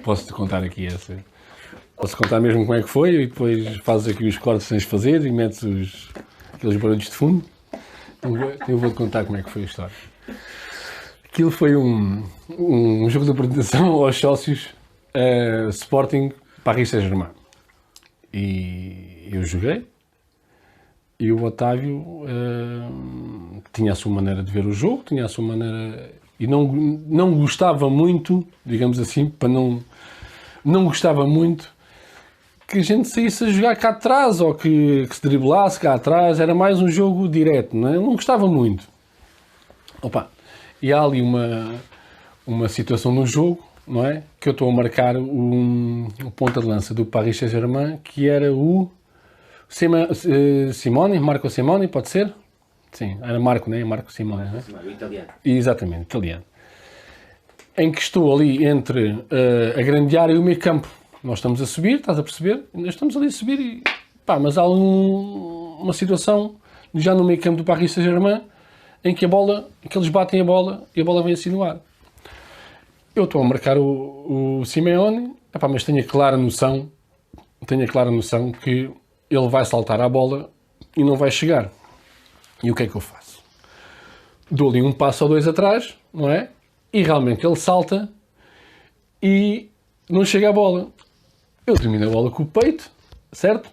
Posso-te contar aqui essa. Posso contar mesmo como é que foi e depois fazes aqui os cortes que tens de fazer e metes aqueles barulhos de fundo. Eu vou-te contar como é que foi a história. Aquilo foi um jogo de apresentação aos sócios Sporting Paris Saint-Germain. E eu joguei. E o Otávio tinha a sua maneira de ver o jogo, tinha a sua maneira... E não gostava muito, digamos assim, para não gostava muito que a gente saísse a jogar cá atrás ou que se driblasse cá atrás. Era mais um jogo direto, não é? Ele não gostava muito. Opa, e há ali uma situação no jogo, não é? Que eu estou a marcar o ponta de lança do Paris Saint-Germain, que era o Simone, Marco Simone, pode ser? Sim, era Marco, né? Marco Simone, né? O italiano. Exatamente, italiano. Em que estou ali entre a grande área e o meio campo. Nós estamos a subir, estás a perceber? Nós estamos ali a subir e... Pá, mas há uma situação já no meio campo do Paris Saint-Germain em que que eles batem a bola e a bola vem assim no ar. Eu estou a marcar o Simeone, mas tenho a clara noção que ele vai saltar à bola e não vai chegar. E o que é que eu faço? Dou-lhe um passo ou dois atrás, não é? E realmente ele salta e não chega à bola. Eu termino a bola com o peito, certo?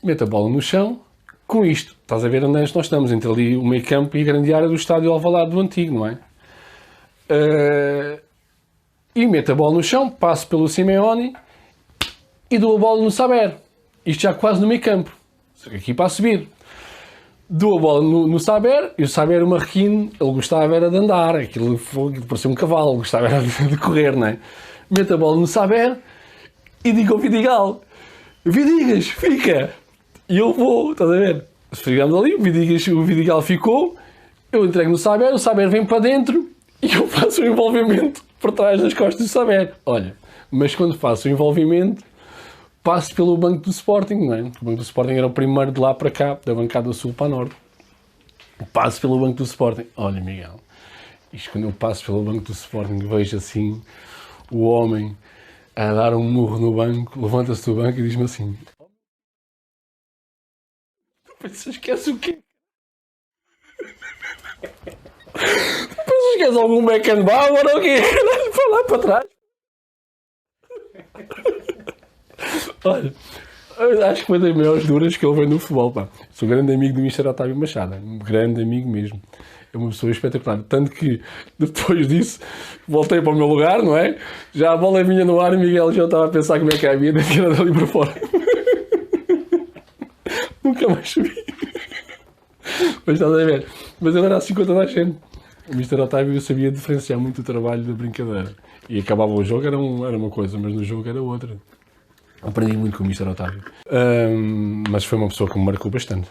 Meto a bola no chão, com isto. Estás a ver onde nós estamos, entre ali o meio campo e a grande área do estádio Alvalade do Antigo, não é? E meto a bola no chão, passo pelo Simeone e dou a bola no Saber. Isto já quase no meio campo. Aqui para subir. Dou a bola no Saber, e o Saber, o marroquino, ele gostava era de andar, aquilo parecia um cavalo, gostava era de correr, não é? Meto a bola no Saber e digo ao Vidigal: Vidigas, fica! E eu vou, estás a ver? Ficamos ali, o Vidigal ficou, eu entrego no Saber, o Saber vem para dentro e eu faço o envolvimento por trás das costas do Saber. Olha, mas quando faço o envolvimento, passo pelo banco do Sporting, não é? O banco do Sporting era o primeiro de lá para cá, da bancada sul para a norte. Passo pelo banco do Sporting. Olha, Miguel, isto quando eu passo pelo banco do Sporting, vejo assim o homem a dar um murro no banco, levanta-se do banco e diz-me assim: "Pensas que és o quê? Pensas que és algum Beckenbauer ou o quê? Para lá para trás." Olha, acho que foi das maiores duras que ele veio no futebol, pá. Sou grande amigo do Mr. Otávio Machado, um grande amigo mesmo. É uma pessoa espetacular. Tanto que, depois disso, voltei para o meu lugar, não é? Já a bola vinha no ar e Miguel já estava a pensar como é que havia de tirar dali para fora. Nunca mais subi. Mas estás a ver? Mas ele era assim com toda a gente. O Mr. Otávio sabia diferenciar muito o trabalho da brincadeira. E acabava o jogo, era uma coisa, mas no jogo era outra. Aprendi muito com o Mr. Otávio. Mas foi uma pessoa que me marcou bastante.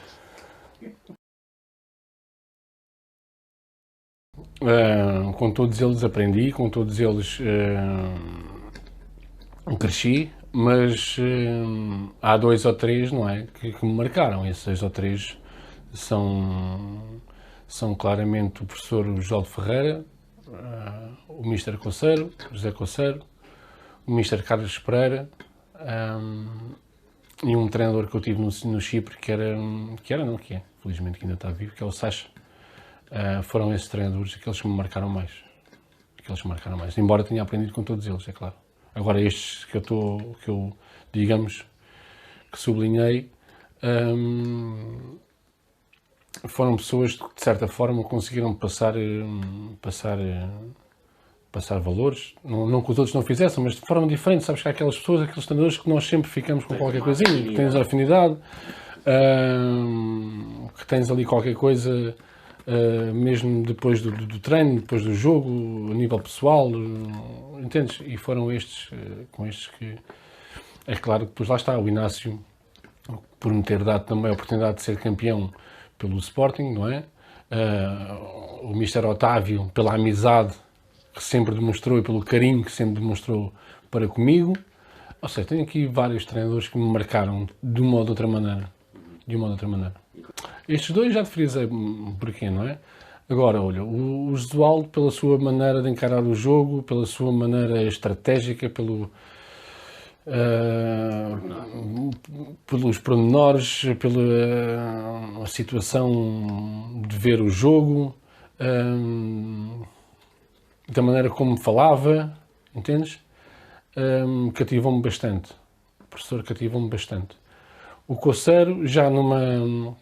Com todos eles aprendi, com todos eles cresci, mas há 2 ou 3, não é, que me marcaram. Esses 2 ou 3 são claramente o professor João Ferreira, o Mr. Coceiro, José Coceiro, o Mr. Carlos Pereira, e um treinador que eu tive no Chipre que é, felizmente que ainda está vivo, que é o Sacha. Foram esses treinadores aqueles que me marcaram mais. Embora tenha aprendido com todos eles, é claro. Agora estes que eu digamos, que sublinhei, foram pessoas que de certa forma conseguiram passar valores, não que os outros não fizessem, mas de forma diferente. Sabes que há aqueles treinadores que nós sempre ficamos com qualquer coisinha, que tens afinidade, que tens ali qualquer coisa, mesmo depois do treino, depois do jogo, a nível pessoal, entendes? E foram estes, com estes que... É claro que depois lá está o Inácio, por me ter dado também a oportunidade de ser campeão pelo Sporting, não é? O Mr. Otávio, pela amizade que sempre demonstrou e pelo carinho que sempre demonstrou para comigo. Ou seja, tenho aqui vários treinadores que me marcaram de uma ou de outra maneira. Estes 2 já te frisei porquê, não é? Agora, olha, o Jesualdo, pela sua maneira de encarar o jogo, pela sua maneira estratégica, pelos pormenores, pela situação de ver o jogo, da maneira como falava, entendes? Cativou-me bastante. O professor cativou-me bastante. O Coceiro, já numa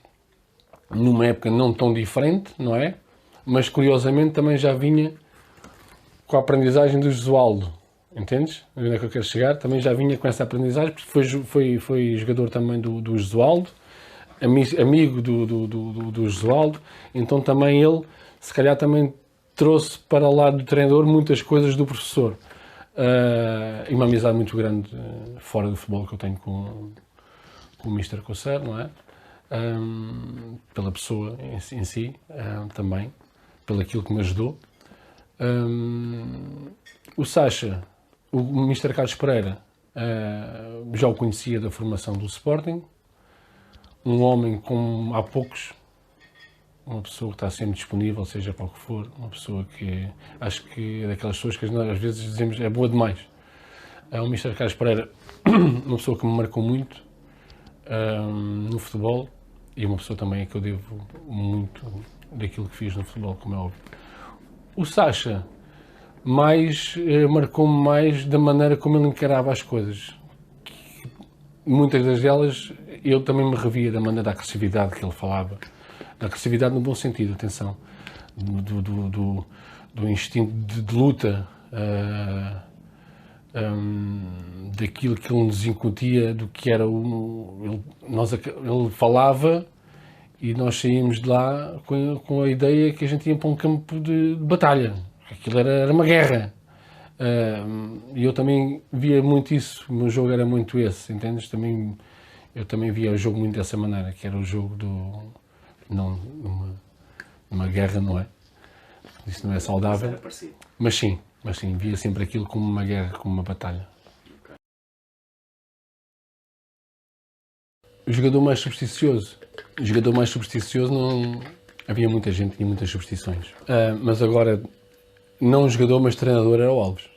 época não tão diferente, não é? Mas curiosamente também já vinha com a aprendizagem do Jesualdo, entendes? Onde é que eu quero chegar? Também já vinha com essa aprendizagem, porque foi jogador também do Jesualdo, amigo do Jesualdo, então também ele, se calhar também trouxe para o lado do treinador muitas coisas do professor. E uma amizade muito grande fora do futebol que eu tenho com o Mr. Coceiro, não é? Pela pessoa em si, também, pelo aquilo que me ajudou. O Sacha, o Mr. Carlos Pereira, já o conhecia da formação do Sporting, um homem como há poucos, uma pessoa que está sempre disponível, seja para o que for, uma pessoa que acho que é daquelas pessoas que nós às vezes dizemos é boa demais. O Mr. Carlos Pereira, uma pessoa que me marcou muito no futebol, e uma pessoa também a que eu devo muito daquilo que fiz no futebol, como é óbvio. O Sacha marcou-me mais da maneira como ele encarava as coisas. Muitas das delas eu também me revia da maneira da agressividade que ele falava. Da agressividade no bom sentido, atenção. Do instinto de luta, daquilo que ele nos incutia, do que era ele falava e nós saímos de lá com a ideia que a gente ia para um campo de batalha. Aquilo era uma guerra. E eu também via muito isso, o meu jogo era muito esse, entendes? Eu também via o jogo muito dessa maneira, que era o jogo não, numa guerra, não é? Isso não é saudável, mas sim, via sempre aquilo como uma guerra, como uma batalha. O jogador mais supersticioso não... Havia muita gente que tinha muitas superstições. Mas agora, não um jogador, mas treinador era o Alves.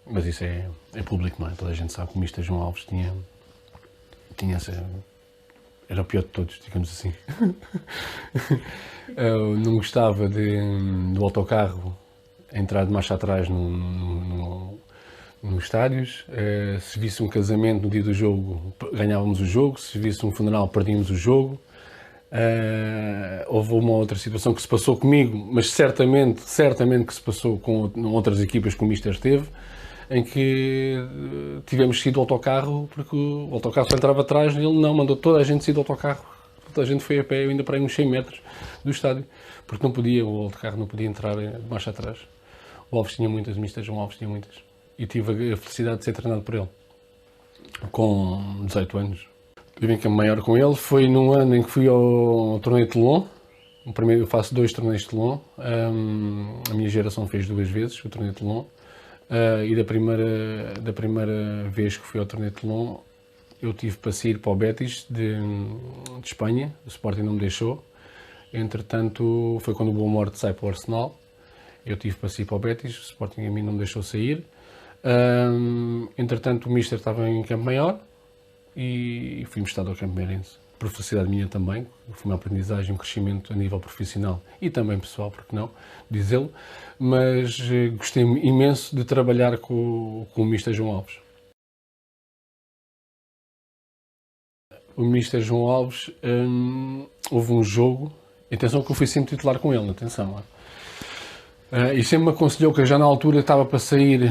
Mas isso é público, não é? Toda a gente sabe que o Mister João Alves tinha essa... Era o pior de todos, digamos assim. Eu não gostava do autocarro entrar de marcha atrás nos estádios. Se visse um casamento no dia do jogo, ganhávamos o jogo. Se visse um funeral, perdíamos o jogo. Houve uma outra situação que se passou comigo, mas certamente que se passou com outras equipas que o Mister teve, em que tivemos que ir do autocarro, porque o autocarro só entrava atrás e ele não, mandou toda a gente sair do autocarro. Toda a gente foi a pé, ainda para aí uns 100 metros do estádio, porque o autocarro não podia entrar de marcha atrás. O Alves tinha muitas, o Mister João Alves tinha muitas. E tive a felicidade de ser treinado por ele, com 18 anos. Tive em campo maior com ele, foi num ano em que fui ao torneio de Toulon. Eu faço 2 torneios de Toulon, a minha geração fez 2 vezes o torneio de Toulon. E da primeira vez que fui ao torneio de Toulon, eu tive para sair para o Betis de Espanha, o Sporting não me deixou. Entretanto, foi quando o Boa Morte sai para o Arsenal. Eu tive para sair para o Betis, o Sporting a mim não me deixou sair. Entretanto, o Mister estava em Campo Maior e fui emprestado ao Campo Meirense. Por felicidade minha também, foi uma aprendizagem, um crescimento a nível profissional e também pessoal, porque não dizê-lo, mas gostei imenso de trabalhar com o Mister João Alves. O Mister João Alves, houve um jogo, atenção que eu fui sempre titular com ele, atenção. E sempre me aconselhou que eu já na altura estava para sair,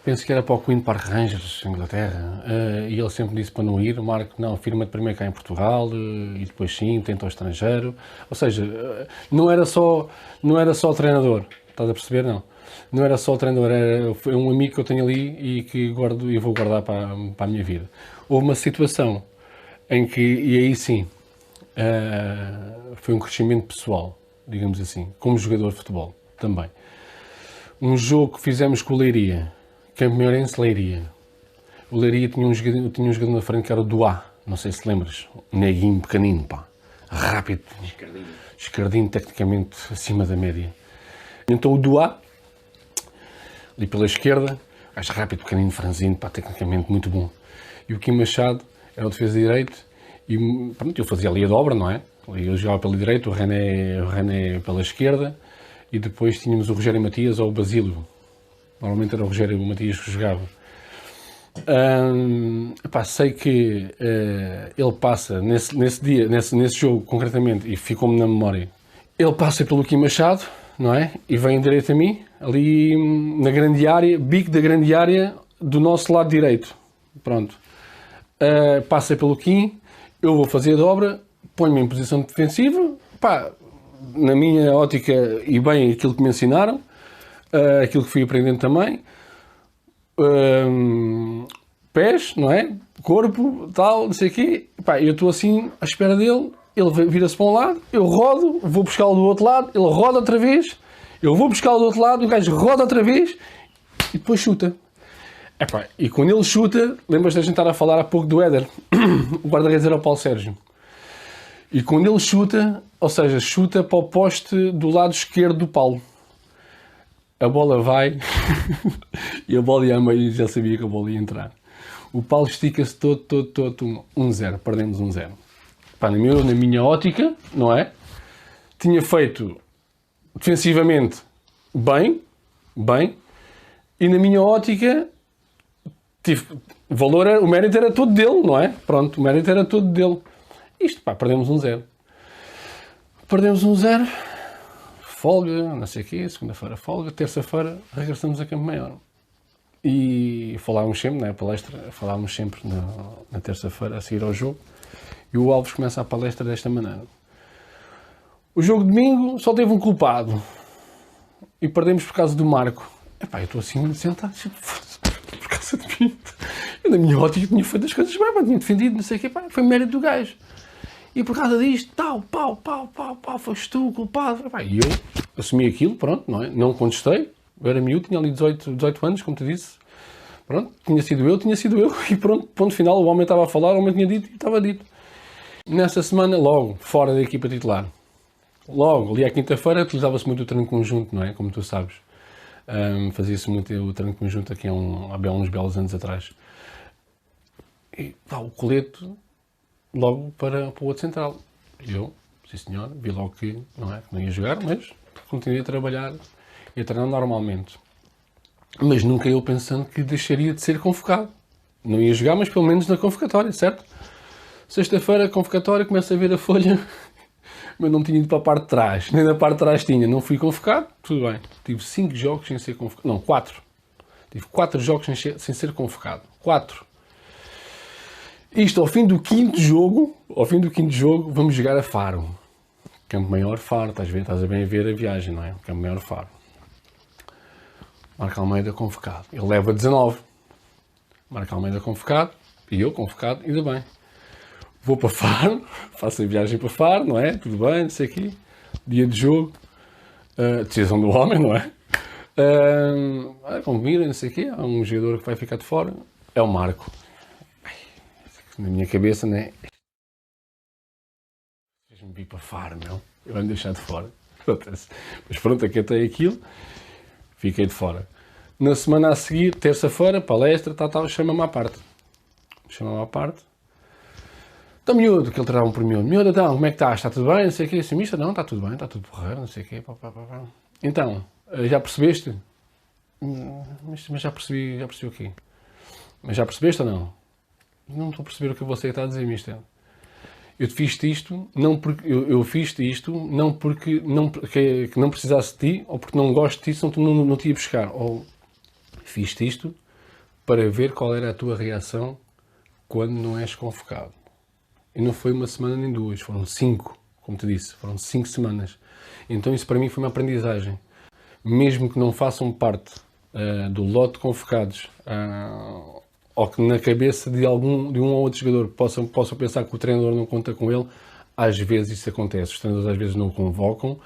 penso que era para o Queen Park Rangers, Inglaterra, e ele sempre disse para não ir, Marco, não, firma-te primeiro cá em Portugal, e depois sim, tenta ao estrangeiro. Ou seja, não era só o treinador, estás a perceber? Não era só o treinador, foi um amigo que eu tenho ali e que guardo e vou guardar para a minha vida. Houve uma situação em que, e aí sim, foi um crescimento pessoal, digamos assim, como jogador de futebol também. Um jogo que fizemos com o Leiria, Campo Meirense, Leiria. O Leiria tinha um jogador na frente que era o Duá, não sei se lembras, um neguinho pequenino, pá. rápido, escardinho, tecnicamente acima da média. Então o Duá, ali pela esquerda, gajo rápido, pequenino, franzino, pá, tecnicamente muito bom. E o Kim Machado era o defesa direito e pronto, eu fazia ali a dobra, não é? Eu jogava pela direita, o René pela esquerda e depois tínhamos o Rogério Matias ou o Basílio. Normalmente era o Rogério Matias que jogava. Sei que ele passa nesse dia, nesse jogo concretamente, e ficou-me na memória, ele passa pelo Kim Machado, não é? E vem direito a mim, ali na grande área, bico da grande área do nosso lado direito. Pronto. Passa pelo Kim, eu vou fazer a dobra, ponho-me em posição defensiva, pá, na minha ótica e bem aquilo que me ensinaram, aquilo que fui aprendendo também. Pés, não é? Corpo, tal, não sei o quê. Pá, eu estou assim à espera dele, ele vira-se para um lado, eu rodo, vou buscá-lo do outro lado, ele roda outra vez, eu vou buscá-lo do outro lado, o gajo roda outra vez e depois chuta. E quando ele chuta, lembras-te de a gente estar a falar há pouco do Éder, o guarda-redes era o Paulo Sérgio. E quando ele chuta, ou seja, chuta para o poste do lado esquerdo do Paulo. A bola vai e a bola ia a meio e já sabia que a bola ia entrar. O Paulo estica-se todo, 1-0, perdemos 1-0. Na minha ótica, não é? Tinha feito defensivamente bem, e na minha ótica, o mérito era todo dele, não é? Pronto, o mérito era todo dele. Isto, perdemos 1-0. Perdemos 1-0. Folga, não sei o quê, segunda-feira folga, terça-feira regressamos a Campo Maior. E falávamos sempre, na palestra, falávamos sempre na terça-feira a seguir ao jogo, e o Alves começa a palestra desta maneira. O jogo de domingo só teve um culpado, e perdemos por causa do Marco. Eu estou assim sentado, por causa de mim. Eu na minha ótica tinha feito as coisas bem, tinha defendido, não sei o quê, foi mérito do gajo. E por causa disto, pau, foste tu o culpado. E eu assumi aquilo, pronto, não é? Não contestei. Eu era miúdo, tinha ali 18 anos, como te disse. Pronto, tinha sido eu. E pronto, ponto final, o homem estava a falar, o homem tinha dito e estava dito. Nessa semana, logo, fora da equipa titular. Logo, ali à quinta-feira, utilizava-se muito o treino conjunto, não é? Como tu sabes. Fazia-se muito o treino conjunto aqui há uns belos anos atrás. E o colete logo para o outro central. Eu, sim senhor, vi logo que não ia jogar, mas continuei a trabalhar e a treinar normalmente. Mas nunca eu pensando que deixaria de ser convocado. Não ia jogar, mas pelo menos na convocatória, certo? Sexta-feira, convocatória, começo a ver a folha, mas não tinha ido para a parte de trás. Nem na parte de trás tinha. Não fui convocado, tudo bem. Tive 5 jogos sem ser convocado. Não, 4. Tive 4 jogos sem ser convocado. 4. Isto, ao fim do quinto jogo, vamos jogar a Faro. Campo Maior, Faro, estás a bem a ver a viagem, não é? Campo Maior, Faro. Marco Almeida convocado. Ele leva 19. Marco Almeida convocado, e eu convocado, ainda bem. Vou para Faro, faço a viagem para Faro, não é? Tudo bem, não sei o quê. Dia de jogo. Decisão do homem, não é? Convida, não sei o quê. Há um jogador que vai ficar de fora. É o Marco. Na minha cabeça, né? Fez-me vir para Faro, meu. Eu ando deixar de fora. Mas pronto, acatei aquilo. Fiquei de fora. Na semana a seguir, terça-feira, palestra, chama-me à parte. Então, miúdo, que ele trava por miúdo. Miúdo, então, como é que estás? Está tudo bem? Não sei o quê. Assim, mister, não, está tudo bem, está tudo porreiro, não sei o quê. Então, já percebeste? Mas já percebi o quê? Mas já percebeste ou não? Não estou a perceber o que você está a dizer, mister. Eu fiz-te isto, não porque eu fiz-te isto, não porque que não precisasse de ti, ou porque não gosto de ti, senão tu não te ia buscar. Ou fiz-te isto para ver qual era a tua reação quando não és convocado. E não foi uma semana nem duas, foram 5, como te disse, foram 5 semanas. Então isso para mim foi uma aprendizagem. Mesmo que não façam parte do lote de convocados, ou que na cabeça de um ou outro jogador possam pensar que o treinador não conta com ele, às vezes isso acontece. Os treinadores às vezes não o convocam,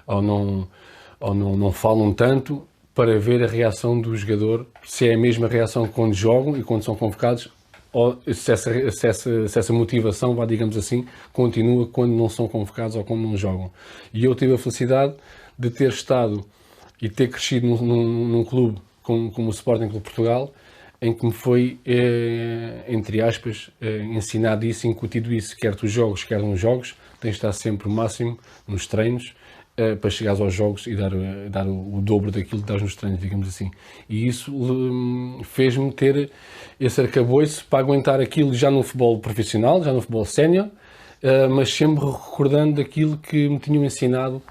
ou não falam tanto para ver a reação do jogador, se é a mesma reação quando jogam e quando são convocados, ou se essa motivação, digamos assim, continua quando não são convocados ou quando não jogam. E eu tive a felicidade de ter estado e ter crescido num clube como o Sporting Clube de Portugal, em que me foi, entre aspas, ensinado isso, incutido isso, quer nos jogos, quer nos jogos, tens de estar sempre o máximo nos treinos, para chegares aos jogos e dar o dobro daquilo que dás nos treinos, digamos assim. E isso fez-me ter esse arcabouço para aguentar aquilo já no futebol profissional, já no futebol sénior, mas sempre recordando daquilo que me tinham ensinado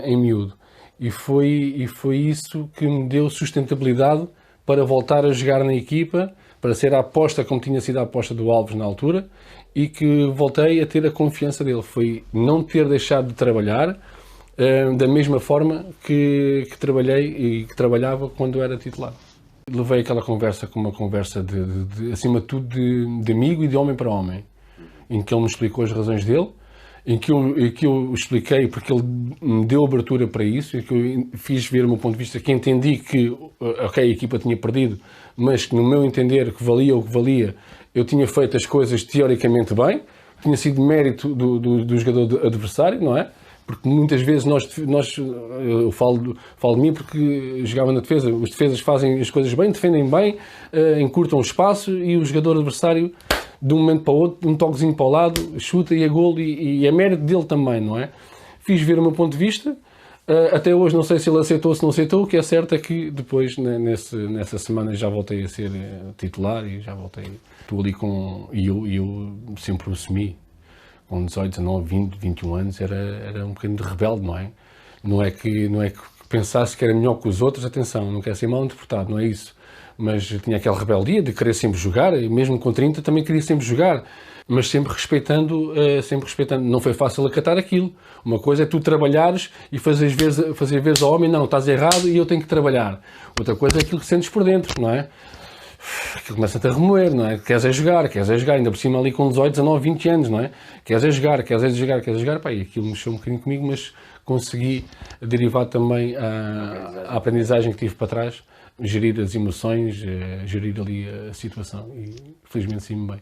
em miúdo. E foi isso que me deu sustentabilidade para voltar a jogar na equipa, para ser a aposta como tinha sido a aposta do Alves na altura, e que voltei a ter a confiança dele. Foi não ter deixado de trabalhar da mesma forma que trabalhei e que trabalhava quando era titular. Levei aquela conversa como uma conversa acima de tudo, de amigo e de homem para homem, em que ele me explicou as razões dele, em que eu expliquei porque ele me deu abertura para isso, e que eu fiz ver o meu ponto de vista, que entendi que, ok, a equipa tinha perdido, mas que no meu entender, que valia o que valia, eu tinha feito as coisas teoricamente bem, tinha sido mérito do jogador adversário, não é? Porque muitas vezes eu falo de mim porque jogava na defesa, os defesas fazem as coisas bem, defendem bem, encurtam o espaço, e o jogador adversário, de um momento para o outro, um toquezinho para o lado, chuta e é golo, e é mérito dele também, não é? Fiz ver o meu ponto de vista, até hoje não sei se ele aceitou ou se não aceitou. O que é certo é que depois, nessa semana, já voltei a ser titular e já voltei, estou ali e eu sempre o assumi, com 18, 19, 20, 21 anos, era um bocadinho de rebelde, não é? Não é que pensasse que era melhor que os outros, atenção, não quero ser mal interpretado, não é isso. Mas tinha aquela rebeldia de querer sempre jogar, e mesmo com 30 também queria sempre jogar, mas sempre respeitando. Não foi fácil acatar aquilo. Uma coisa é tu trabalhares e fazer vezes ao homem, não, estás errado e eu tenho que trabalhar. Outra coisa é aquilo que sentes por dentro, não é? Aquilo começa-te a remoer, não é? Queres é jogar, ainda por cima ali com 18, 19, 20 anos, não é? Queres é jogar, pá, e aquilo mexeu um bocadinho comigo, mas consegui derivar também a aprendizagem que tive para trás, gerir as emoções, gerir ali a situação, e felizmente sim-me bem.